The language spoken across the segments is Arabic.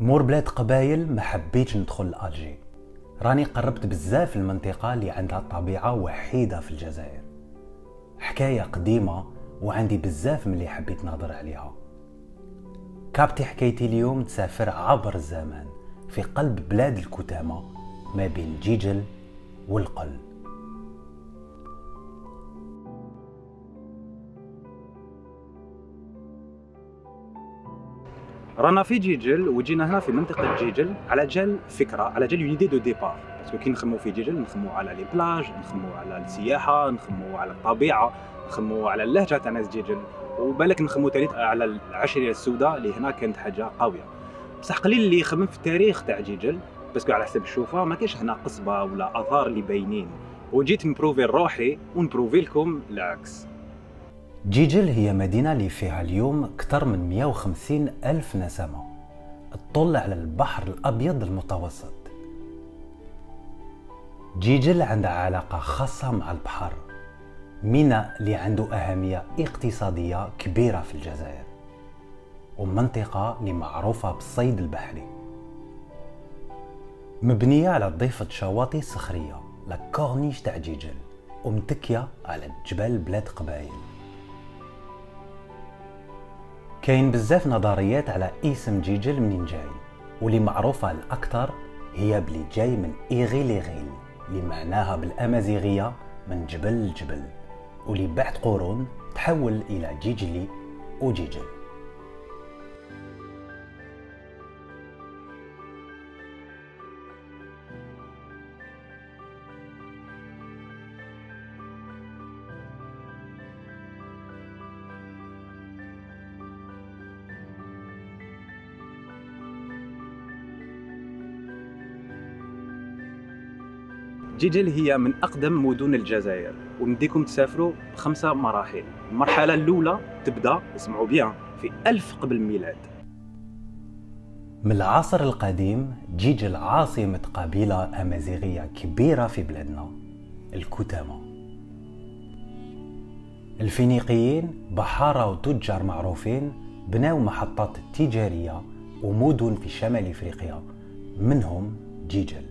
مور بلاد قبايل ما حبيتش ندخل لألجي. راني قربت بزاف المنطقة اللي عندها طبيعة وحيدة في الجزائر، حكاية قديمة وعندي بزاف من اللي حبيت نهضر عليها. كابتي حكايتي اليوم تسافر عبر الزمان في قلب بلاد الكتامة ما بين جيجل والقل. رانا في جيجل وجينا هنا في منطقة جيجل على جال فكرة، على جال اون دو ديبار. باسكو كي نخمو في جيجل نخمو على لي بلاج، نخمو على السياحة، نخمو على الطبيعة، نخمو على اللهجة تاع ناس جيجل، وبالك نخمو تالي على العشرية السوداء اللي هنا كانت حاجة قوية. بصح قليل اللي يخمم في التاريخ تاع جيجل، باسكو على حسب الشوفة ما كاينش هنا قصبة ولا آثار اللي باينين، وجيت نبروفي روحي ونبروفي لكم العكس. جيجل هي مدينة اللي فيها اليوم أكثر من 150 ألف نسمة تطل على البحر الأبيض المتوسط. جيجل عندها علاقة خاصة مع البحر، ميناء اللي عنده أهمية اقتصادية كبيرة في الجزائر، ومنطقة اللي معروفة بالصيد البحري، مبنية على ضيفة شواطئ صخرية لا كورنيش تاع جيجل، ومتكية على جبال بلاد قبايل. كاين بزاف نظريات على اسم جيجل منين جاي، واللي معروفة الأكثر هي بلي جاي من إيغيليغيل اللي معناها بالأمازيغية من جبل لجبل، واللي بعد قرون تحول إلى جيجلي وجيجل. جيجل هي من أقدم مدن الجزائر، ونديكم تسافروا ب5 مراحل. المرحلة الأولى تبدأ، اسمعوا بيان، في 1000 قبل الميلاد. من العصر القديم جيجل عاصمة قبيلة أمازيغية كبيرة في بلادنا، الكتامة. الفينيقيين بحارة وتجار معروفين بناو محطات تجارية ومدن في شمال إفريقيا، منهم جيجل.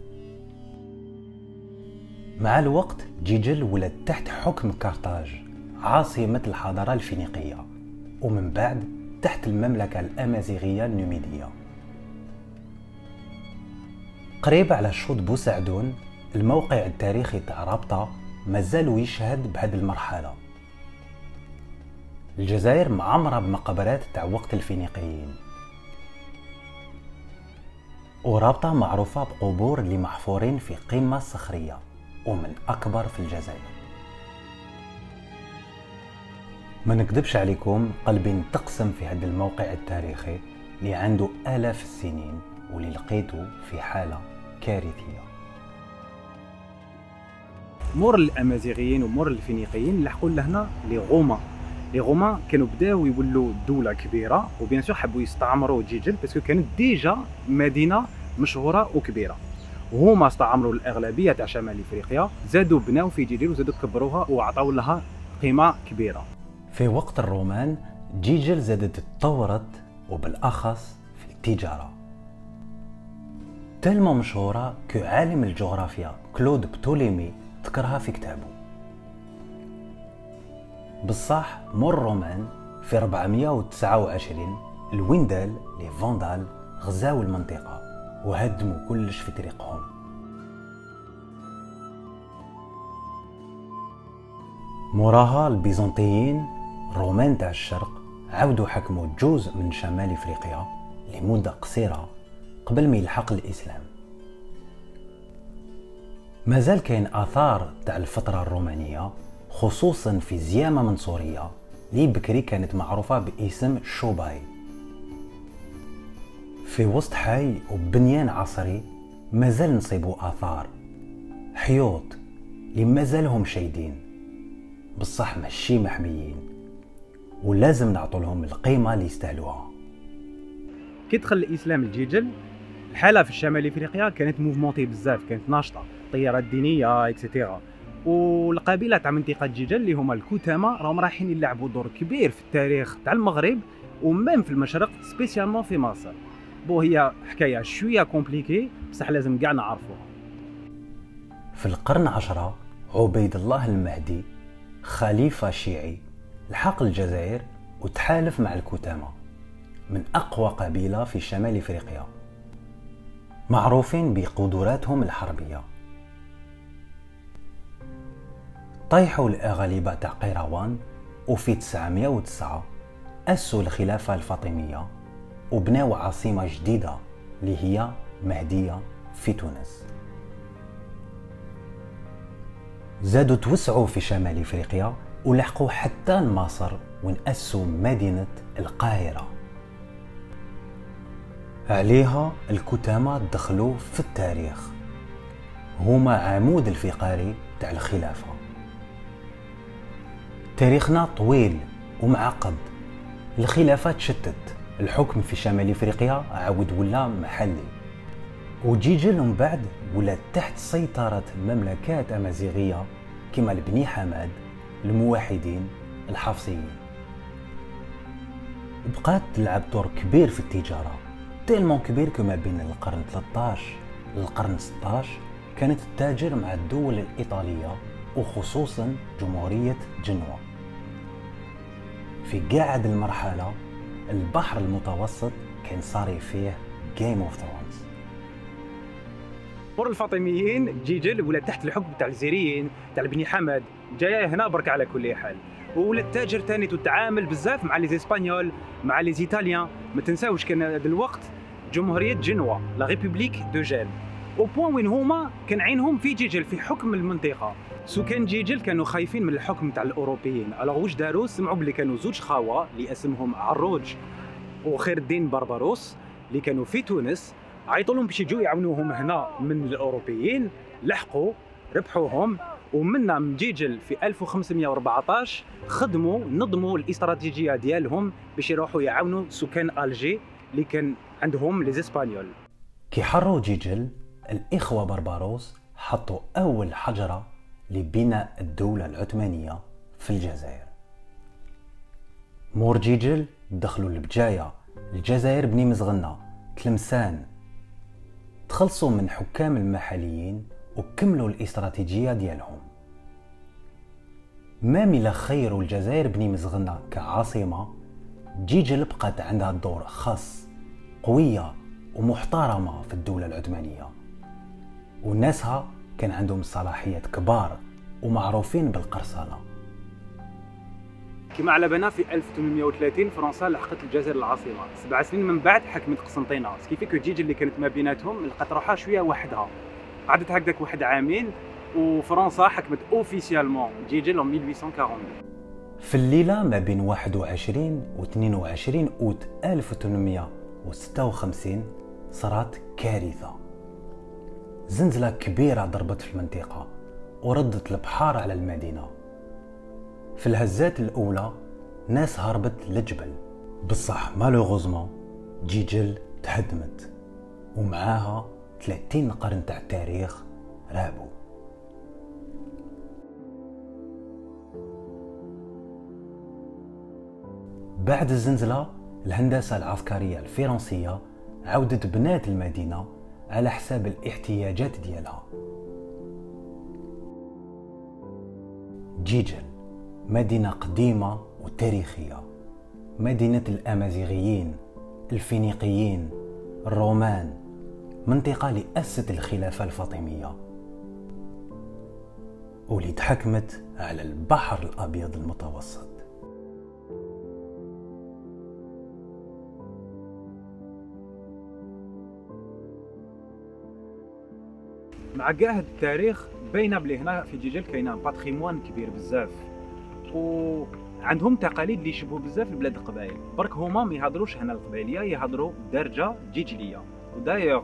مع الوقت جيجل ولات تحت حكم كارتاج عاصمة الحضارة الفينيقية، ومن بعد تحت المملكة الأمازيغية النوميدية. قريب على شوط بوسعدون، الموقع التاريخي تاع رابطة مازالو يشهد بهذه المرحلة. الجزائر معمرة بمقبرات تاع وقت الفينيقيين، ورابطة معروفة بقبور اللي محفورين في قمة صخرية ومن أكبر في الجزائر. ما نكذبش عليكم، قلبي انتقسم في هذا الموقع التاريخي اللي عنده آلاف السنين واللي لقيته في حالة كارثية. مور الأمازيغيين ومور الفينيقيين لحقوا لهنا لي غوما كانوا بداو يولوا دولة كبيرة، وبيان سور حبوا يستعمروا جيجل باسكو كانت ديجا مدينة مشهورة وكبيرة، وهما استعمروا الأغلبية تاع شمال إفريقيا، زادوا بناو في جيجل وزادوا كبروها وعطاو لها قيمة كبيرة. في وقت الرومان جيجل زادت تطورت، وبالأخص في التجارة، تلمة مشهورة كعالم الجغرافيا كلود بتوليمي ذكرها في كتابه. بصح مور الرومان في 429 الويندال لي فاندال غزاو المنطقة وهدموا كلش في طريقهم. موراها البيزنطيين الرومان تاع الشرق عاودوا حكموا جزء من شمال افريقيا لمدة قصيرة قبل ما يلحق الاسلام. مازال كاين اثار تاع الفترة الرومانية، خصوصا في زيامة منصورية اللي بكري كانت معروفة باسم شوباي. في وسط حي وبنيان عصري مازال نصيبوا آثار حيوط اللي مازالهم شايدين، بصح ماشي محميين، ولازم نعطولهم القيمة اللي يستاهلوها. كي دخل الإسلام لجيجل، الحالة في الشمال إفريقيا كانت موفمونتي بزاف، كانت ناشطة، طيارات دينية اكسيتيرا. والقبيلة تاع منطقة جيجل اللي هما الكتامة راهم رايحين يلعبوا دور كبير في التاريخ تاع المغرب ومام في المشرق، سبيسيالمون في مصر. هي حكايه شويه كومبليكي بصح لازم كاع نعرفوها. في القرن 10 عبيد الله المهدي خليفة شيعي لحق الجزائر وتحالف مع الكتامة من أقوى قبيلة في شمال إفريقيا، معروفين بقدراتهم الحربية. طيحوا الأغالبة تاع قيروان، وفي 909 أسسوا الخلافة الفاطمية وبناو عاصمة جديدة اللي هي مهدية في تونس. زادوا توسعوا في شمال إفريقيا ولحقوا حتى مصر وين أسسوا مدينة القاهرة. عليها الكتامة دخلوا في التاريخ، هما عمود الفقري تاع الخلافة. تاريخنا طويل ومعقد، الخلافة تشتت، الحكم في شمال إفريقيا عاود ولا محلي، وجيجل من بعد ولا تحت سيطرة مملكات أمازيغية كما البني حماد، الموحدين، الحفصيين. بقات تلعب دور كبير في التجارة، تيلمون كبير كما بين القرن 13 للقرن 16 كانت تتاجر مع الدول الإيطالية وخصوصا جمهورية جنوة. في قاعد المرحلة البحر المتوسط كان صاري فيه جيم اوف ثرونز. مور الفاطميين جيجل ولا تحت الحكم تاع الزيريين تاع البني حمد، جايه هنا برك على كل حال، ولا التاجر ثاني تتعامل بزاف مع لي اسبانيول مع لي ايطاليان. ما تنساوش كان هذا الوقت جمهوريه جنوة لا ريبوبليك دو جين، او بوين وين هما كان عينهم في جيجل في حكم المنطقه. سكان جيجل كانوا خايفين من الحكم تاع الاوروبيين، الوغ واش داروا؟ سمعوا بلي كانوا زوج خاوه اللي اسمهم عروج وخير الدين بربروس اللي كانوا في تونس، عيطوا لهم باش يجوا يعاونوهم هنا من الاوروبيين، لحقوا ربحوهم، ومنا من جيجل في 1514 نظموا الاستراتيجيه ديالهم باش يروحوا يعاونوا سكان الجي اللي كان عندهم لي اسبانيول. كي حروا جيجل الاخوه بربروس حطوا اول حجره لبناء الدوله العثمانيه في الجزائر. مور جيجل دخلوا البجايه الجزائر بني مزغنه تلمسان، تخلصوا من حكام المحليين وكملوا الاستراتيجيه ديالهم. مامي خيروا الجزائر بني مزغنه كعاصمه، جيجل بقات عندها دور خاص قويه ومحترمه في الدوله العثمانيه، وناسها كان عندهم صلاحيات كبار ومعروفين بالقرصنه. كما على بالنا في 1830 فرنسا لحقت الجزائر العاصمه، 7 سنين من بعد حكمت قسنطينه، سكيفي كو جيجل اللي كانت ما بيناتهم لقات روحها شويه وحدها، قعدت هكذاك واحد عامين وفرنسا حكمت اوفيسيالمون جيجل en 1840. في الليله ما بين 21 و 22 اوت 1856 صارت كارثه، زلزله كبيره ضربت في المنطقه وردت البحار على المدينه. في الهزات الاولى ناس هربت للجبل، بصح مالوغوزمون جيجل تهدمت ومعاها 30 قرن تاع التاريخ رابوا. بعد الزلزلة الهندسة العسكرية الفرنسية عودت بنات المدينة على حساب الاحتياجات ديالها. جيجل مدينة قديمة وتاريخية، مدينة الأمازيغيين، الفينيقيين، الرومان، منطقة اللي أسست الخلافة الفاطمية واللي تحكمت على البحر الأبيض المتوسط. مع كاع التاريخ باينه بلي هنا في جيجل كاينه باتريموان كبير بزاف، وعندهم تقاليد اللي يشبهوا بزاف البلاد القبائل. برك هما ما يهضروش هنا القبائليه، يهضروا درجه جيجليه، ودايوغ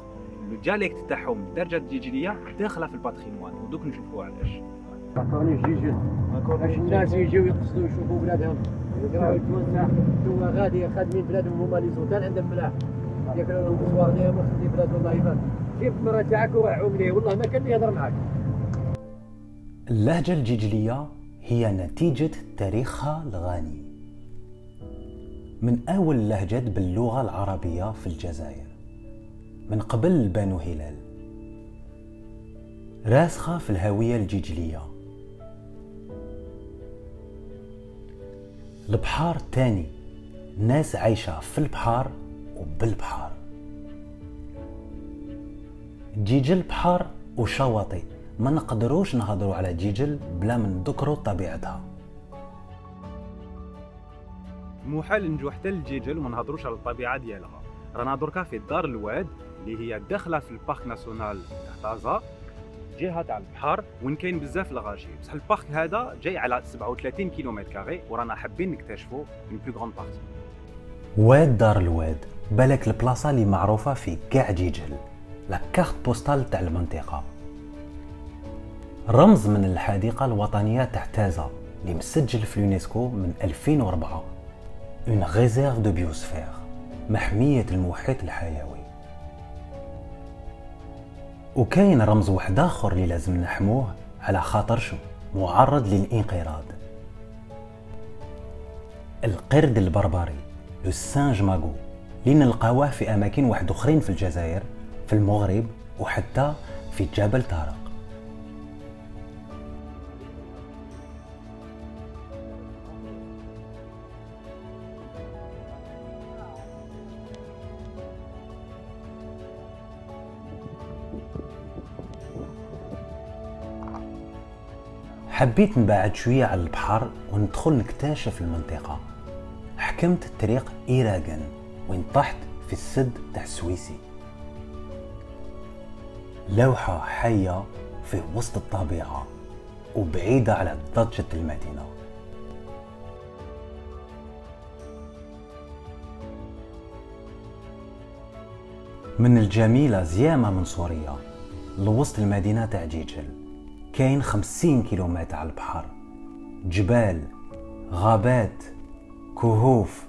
لو دياليكت تاعهم الدرجه الجيجليه داخله في الباتريموان، ودوك نشوفوا علاش. كورنيش جيجل باش الناس يجيو يقصدوا يشوفوا بلادهم، يقراو التوانسه توا غادي خادمين بلادهم هما لي زوتال عندهم ملاح، ياكلوا لهم الصوار ديالهم ويخلي بلادهم ضعيفه. جيب المرة تاعك وروح عوم ليه، والله ما كان اللي يهضر معاك. اللهجة الجيجلية هي نتيجة تاريخها الغني، من أول اللهجات باللغة العربية في الجزائر. من قبل بنو هلال، راسخة في الهوية الجيجلية. البحار تاني، ناس عايشة في البحار وبالبحار. جيجل بحار وشواطئ، ما نقدروش نهضروا على جيجل بلا من نذكروا طبيعتها. محال نجو حتى لجيجل وما نهضروش على الطبيعه ديالها. رانا دركا في دار الواد اللي هي داخله في البارك ناسيونال تاع طازا، جهه تاع البحر، وين كاين بزاف الغاشي. بصح البارك هذا جاي على 37 كيلومتر كاري، ورانا حابين نكتشفوا اون بلو غراند بارتي. واد دار الواد بالك البلاصه اللي معروفه في كاع جيجل، لا كارت بوستال تاع المنطقه، رمز من الحديقه الوطنيه تاع تازا اللي مسجل في اليونسكو من 2004، اون ريزيرف دو بيوسفير، محميه المحيط الحيوي. وكاين رمز واحد اخر اللي لازم نحموه على خاطر شو معرض للانقراض، القرد البربري، لو سانج ماغو، اللي نلقاوه في اماكن واحد اخرين في الجزائر، في المغرب، وحتى في جبل طارق. حبيت نبعد شوية على البحر وندخل نكتشف المنطقة. حكمت الطريق إيراغن وين طحت في السد تاع السويسي، لوحة حية في وسط الطبيعة وبعيدة على ضجة المدينة. من الجميلة زيامة من سوريا لوسط المدينة تاع جيجل، كاين 50 كيلومتر على البحر، جبال، غابات، كهوف،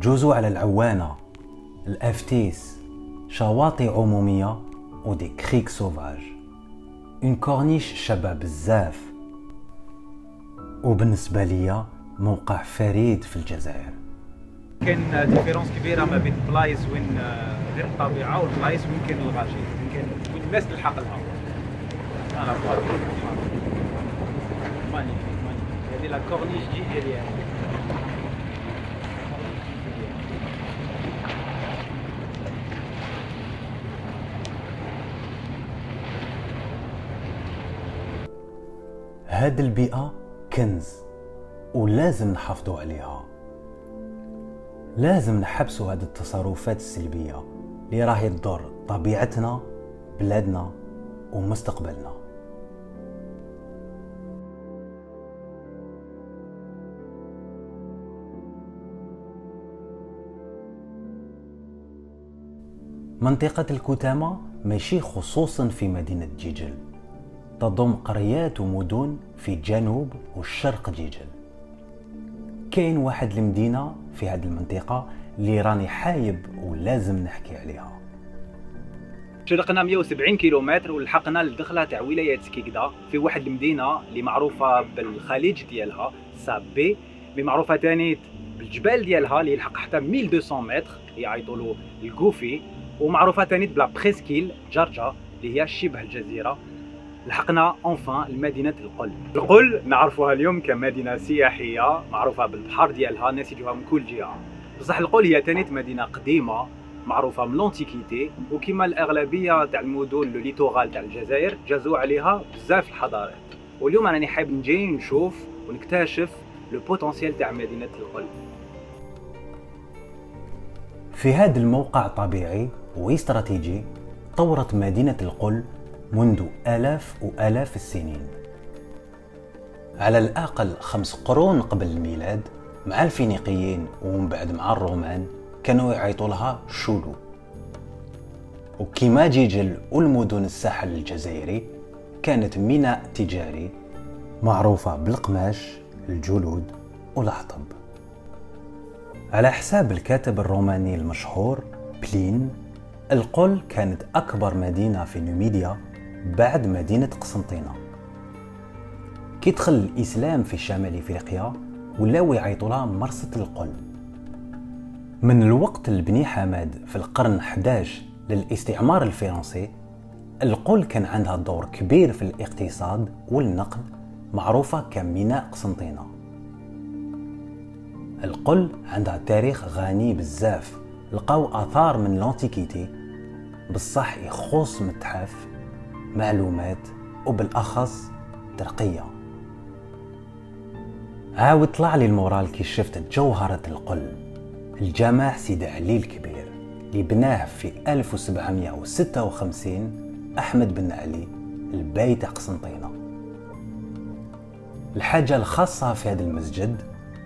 جزر على العوانة، الأفتيس، شواطئ عمومية ودي كريك سوفاج، اون كورنيش شابة بزاف، وبالنسبة ليا موقع فريد في الجزائر. كاين ديفيرونس كبيره ما بين البلايص وين غير الطبيعه والبلايص وين كاين الغاشي، وين الناس تلحق لها. انا مانيفيك هذه لا كورنيش جيجيريان. هاد البيئة كنز ولازم نحافظوا عليها. لازم نحبسوا هاد التصرفات السلبية اللي راهي تضر طبيعتنا، بلادنا ومستقبلنا. منطقة الكتامة ماشي خصوصا في مدينة جيجل، تضم قريات ومدن في جنوب والشرق جيجل. كاين واحد المدينة في هذه المنطقة اللي راني حايب ولازم نحكي عليها. شرقنا 170 كيلومتر ولحقنا للدخله تاع ولايه سكيكدا في واحد المدينه اللي معروفه بالخليج ديالها سابي، اللي معروفه ثاني بالجبال ديالها اللي يلحق حتى 1200 متر يعيطوا له الكوفي، ومعروفه ثاني بلا بريسكيل جارجا اللي هي شبه الجزيره. لحقنا اونفان لمدينه القل. القل نعرفوها اليوم كمدينه سياحيه معروفه بالبحر ديالها، الناس يجوها من كل جهه، بصح القل هي ثاني مدينه قديمه معروفه من لونتيكيتي، وكما الاغلبيه تاع المدن لو ليتورال تاع الجزائر جازوا عليها بزاف الحضارات. واليوم راني حابب نجي نشوف ونكتشف لو بوتونسيال تاع مدينه القل. في هذا الموقع طبيعي واستراتيجي طورت مدينة القل منذ آلاف وآلاف السنين. على الأقل 5 قرون قبل الميلاد مع الفينيقيين ومن بعد مع الرومان كانوا يعيطوا لها شولو. وكما جيجل والمدن الساحل الجزائري كانت ميناء تجاري معروفة بالقماش، الجلود والحطب. على حساب الكاتب الروماني المشهور بلين، القل كانت أكبر مدينة في نوميديا بعد مدينة قسنطينة. كي دخل الإسلام في شمال إفريقيا ولاو يعيطوا لها مرصة القل. من الوقت لبني حماد في القرن 11 للاستعمار الفرنسي، القل كان عندها دور كبير في الاقتصاد والنقل، معروفة كميناء قسنطينة. القل عندها تاريخ غني بزاف، لقاو آثار من الانتيكيتي بصح يخص متحف، معلومات وبالأخص ترقية. عاود طلع لي المورال كي شفت جوهرة القل، الجامع سيدي علي الكبير اللي بناه في 1756 أحمد بن علي البيت قسنطينة. الحاجة الخاصة في هذا المسجد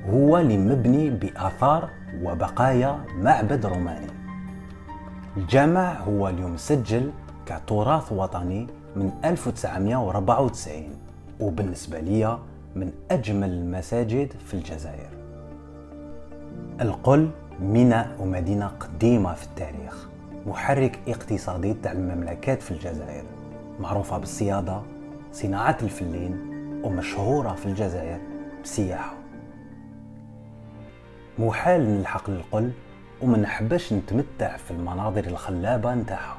هو اللي مبني بآثار وبقايا معبد روماني. الجامع هو اليوم مسجل كتراث وطني من 1994، وبالنسبة لي من أجمل المساجد في الجزائر. القل ميناء ومدينة قديمة في التاريخ، محرك اقتصادي تاع المملكات في الجزائر، معروفة بالصيادة، صناعة الفلين، ومشهورة في الجزائر بالسياحة. محال نلحق للقل وما نحبش نتمتع في المناظر الخلابة نتاعها.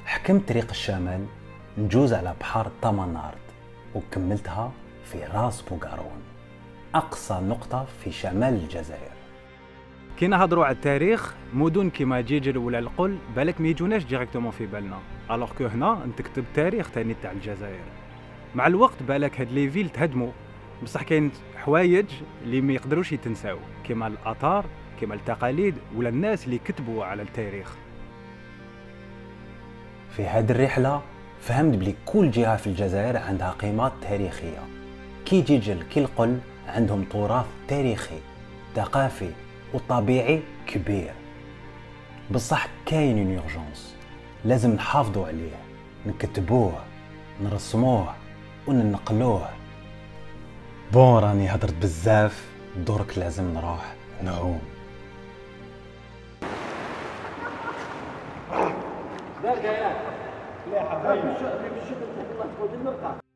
حكمت طريق الشمال نجوز على بحر طمانارد، وكملتها في راس بوغارون، أقصى نقطة في شمال الجزائر. كي نهضروا على التاريخ، مدن كيما جيجل ولا القل بالك ما يجوناش ديريكتومون في بالنا، الوغ كو هنا نكتب تاريخ ثاني تاع الجزائر. مع الوقت بالك هاد لي فيل تهدموا، بصح كاين حوايج اللي ما يقدروش يتنساو، كيما الاثار، كيما التقاليد ولا الناس اللي كتبوا على التاريخ. في هذه الرحلة فهمت بلي كل جهة في الجزائر عندها قيمات تاريخية. كي جيجل كي القل عندهم تراث تاريخي، ثقافي وطبيعي كبير، بصح كاين اون اورجونس لازم نحافظوا عليه، نكتبوه، نرسموه وننقلوه. بون راني هضرت بزاف، درك لازم نروح نعوم. لا حبايبي، بالشكل الله تقول المرقى.